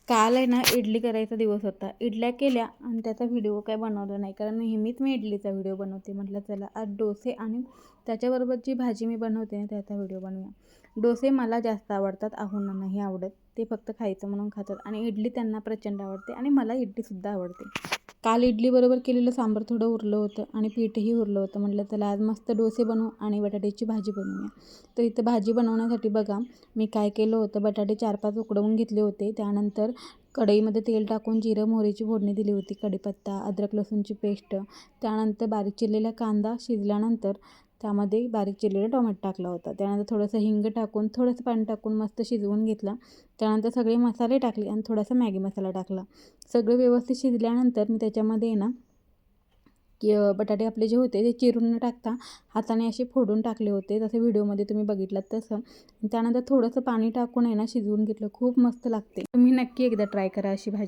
काल आहे ना इडली करायचा दिवस होता. इडल्या केल्या आणि त्याचा व्हिडिओ काय बनवला नाही, कारण नेहमीच मी इडलीचा व्हिडिओ बनवते. म्हटलं चला आज डोसे आणि त्याच्याबरोबर जी भाजी मी बनवते ना त्याचा व्हिडिओ बनवूया. डोसे मला जास्त आवडतात, आहुंना नाही आवडत. ते फक्त खायचं म्हणून खातात आणि इडली त्यांना प्रचंड आवडते आणि मला इडलीसुद्धा आवडते. काल इडलीबरोबर केलेलं सांबार थोडं उरलं होतं आणि पीठही उरलं होतं. म्हटलं चला आज मस्त डोसे बनवू आणि बटाट्याची भाजी बनवूया. तर इथं भाजी बनवण्यासाठी बघा मी काय केलं होतं, बटाटे 4-5 उकडवून घेतले होते. त्यानंतर कढईमध्ये तेल टाकून जिरं मोहरीची फोडणी दिली होती, कढीपत्ता, अद्रक लसूणची पेस्ट, त्यानंतर बारीक चिरलेला कांदा शिजल्यानंतर त्यामध्ये बारीक चिरलेला टोमॅटो टाकला होता. त्यानंतर थोडंसं हिंग टाकून थोडंसं पाणी टाकून मस्त शिजवून घेतला. त्यानंतर सगळे मसाले टाकले आणि थोडासा मॅगी मसाला टाकला. सगळं व्यवस्थित शिजल्यानंतर मी त्याच्यामध्ये ना बटाटे आपले जे होते ते चिरून न टाकता हाताने असे फोडून टाकले होते, जसं व्हिडिओमध्ये तुम्ही बघितलात तसं. त्यानंतर थोडंसं पाणी टाकून आहे ना शिजवून घेतलं. खूप मस्त लागते. तुम्ही नक्की एकदा ट्राय करा अशी भाजी.